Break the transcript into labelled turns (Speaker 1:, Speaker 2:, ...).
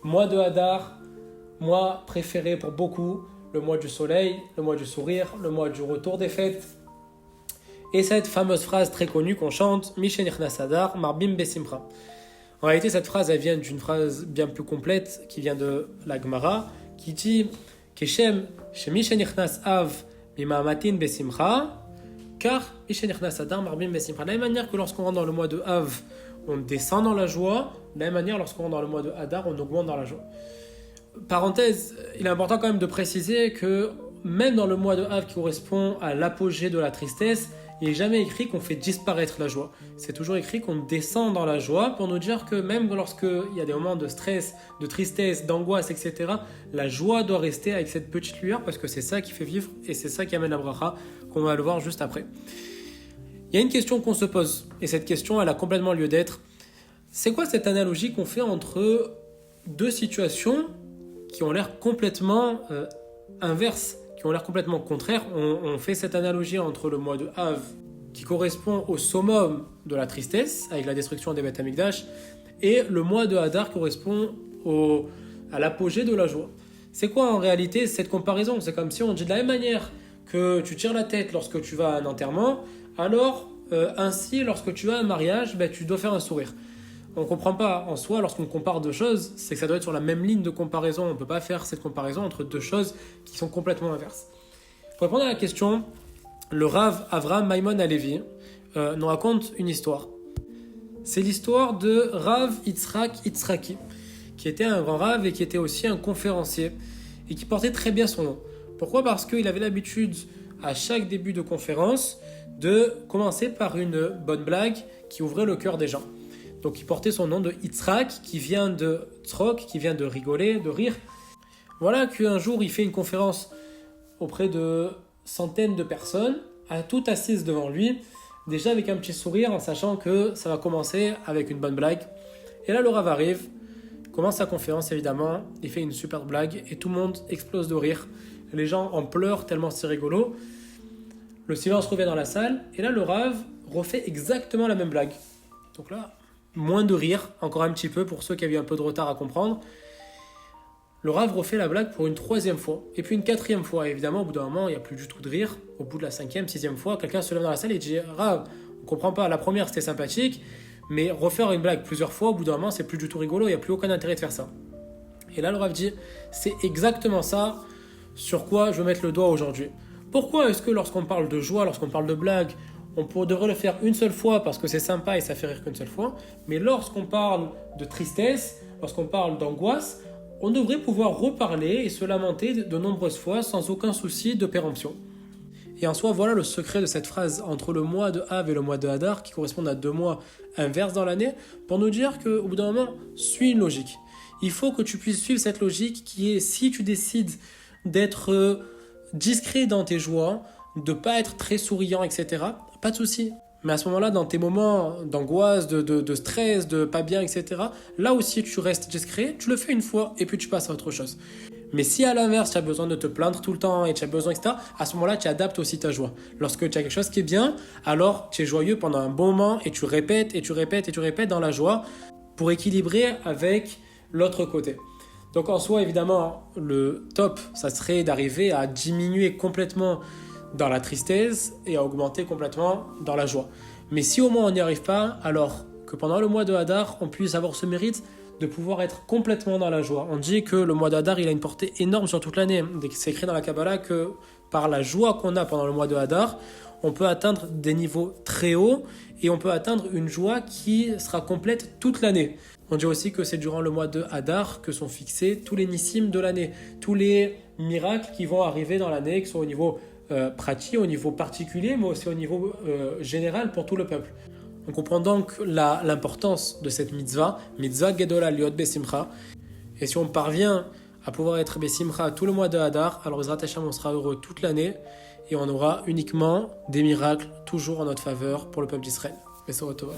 Speaker 1: Mois de Hadar, mois préféré pour beaucoup, le mois du soleil, le mois du sourire, le mois du retour des fêtes. Et cette fameuse phrase très connue qu'on chante, Mishen Nichnas Hadar, Marbim Besimcha. En réalité, cette phrase, elle vient d'une phrase bien plus complète qui vient de la Gemara, qui dit Keshem Shemishen Nichnas Av Mimamatin Besimcha, car Mishen Nichnas Hadar, Marbim Besimcha. De la même manière que lorsqu'on rentre dans le mois de Av, on descend dans la joie, de la même manière, lorsqu'on rentre dans le mois de Hadar, on augmente dans la joie. Parenthèse, il est important quand même de préciser que même dans le mois de Av qui correspond à l'apogée de la tristesse, il n'est jamais écrit qu'on fait disparaître la joie. C'est toujours écrit qu'on descend dans la joie pour nous dire que même lorsqu'il y a des moments de stress, de tristesse, d'angoisse, etc., la joie doit rester avec cette petite lueur parce que c'est ça qui fait vivre et c'est ça qui amène la bracha, qu'on va le voir juste après. Il y a une question qu'on se pose et cette question, elle a complètement lieu d'être. C'est quoi cette analogie qu'on fait entre deux situations qui ont l'air complètement inverses, qui ont l'air complètement contraires? On fait cette analogie entre le mois de Av, qui correspond au summum de la tristesse, avec la destruction des Beth Amikdash, et le mois de Hadar correspond à l'apogée de la joie. C'est quoi en réalité cette comparaison? C'est comme si on dit de la même manière que tu tires la tête lorsque tu vas à un enterrement, alors ainsi lorsque tu as un mariage, tu dois faire un sourire. On ne comprend pas en soi, lorsqu'on compare deux choses, c'est que ça doit être sur la même ligne de comparaison. On ne peut pas faire cette comparaison entre deux choses qui sont complètement inverses. Pour répondre à la question, le Rav Avraham Maimon Halevi nous raconte une histoire. C'est l'histoire de Rav Yitzhak Yitzhaki, qui était un grand Rav et qui était aussi un conférencier et qui portait très bien son nom. Pourquoi ? Parce qu'il avait l'habitude, à chaque début de conférence, de commencer par une bonne blague qui ouvrait le cœur des gens. Donc il portait son nom de Yitzhak, qui vient de tzrok, qui vient de rigoler, de rire. Voilà qu'un jour il fait une conférence auprès de centaines de personnes, toutes assises devant lui, déjà avec un petit sourire en sachant que ça va commencer avec une bonne blague. Et là le Rav arrive, commence sa conférence évidemment, il fait une super blague et tout le monde explose de rire. Les gens en pleurent tellement c'est rigolo. Le silence revient dans la salle et là le Rav refait exactement la même blague. Donc là, moins de rire, encore un petit peu pour ceux qui avaient un peu de retard à comprendre. Le Rav refait la blague pour une troisième fois, et puis une quatrième fois. Et évidemment, au bout d'un moment, il n'y a plus du tout de rire. Au bout de la cinquième, sixième fois, quelqu'un se lève dans la salle et dit « Rav, on ne comprend pas, la première c'était sympathique, mais refaire une blague plusieurs fois, au bout d'un moment, c'est plus du tout rigolo, il n'y a plus aucun intérêt de faire ça. » Et là, le Rav dit « C'est exactement ça sur quoi je veux mettre le doigt aujourd'hui. Pourquoi est-ce que lorsqu'on parle de joie, lorsqu'on parle de blague, on devrait le faire une seule fois parce que c'est sympa et ça fait rire qu'une seule fois. Mais lorsqu'on parle de tristesse, lorsqu'on parle d'angoisse, on devrait pouvoir reparler et se lamenter de nombreuses fois sans aucun souci de péremption. Et en soi, voilà le secret de cette phrase entre le mois de Av et le mois de Hadar qui correspondent à deux mois inverses dans l'année pour nous dire qu'au bout d'un moment, suis une logique. Il faut que tu puisses suivre cette logique qui est si tu décides d'être discret dans tes joies, de ne pas être très souriant, etc., pas de souci. Mais à ce moment-là, dans tes moments d'angoisse, de stress, de pas bien, etc., là aussi tu restes discret, tu le fais une fois et puis tu passes à autre chose. Mais si à l'inverse, tu as besoin de te plaindre tout le temps et tu as besoin, etc., à ce moment-là, tu adaptes aussi ta joie. Lorsque tu as quelque chose qui est bien, alors tu es joyeux pendant un bon moment et tu répètes et tu répètes et tu répètes dans la joie pour équilibrer avec l'autre côté. Donc en soi, évidemment, le top, ça serait d'arriver à diminuer complètement dans la tristesse et à augmenter complètement dans la joie. Mais si au moins on n'y arrive pas, alors que pendant le mois de Hadar, on puisse avoir ce mérite de pouvoir être complètement dans la joie. On dit que le mois d'Hadar, il a une portée énorme sur toute l'année. C'est écrit dans la Kabbalah que par la joie qu'on a pendant le mois de Hadar, on peut atteindre des niveaux très hauts et on peut atteindre une joie qui sera complète toute l'année. On dit aussi que c'est durant le mois de Hadar que sont fixés tous les nissim de l'année, tous les miracles qui vont arriver dans l'année, qui sont au niveau pratique, au niveau particulier, mais aussi au niveau général pour tout le peuple. On comprend donc l'importance de cette mitzvah Gedola Liot Besimcha. Et si on parvient à pouvoir être Besimcha tout le mois de Hadar, alors Bezrat Hashem, on sera heureux toute l'année et on aura uniquement des miracles toujours en notre faveur pour le peuple d'Israël. Besorot Tovot.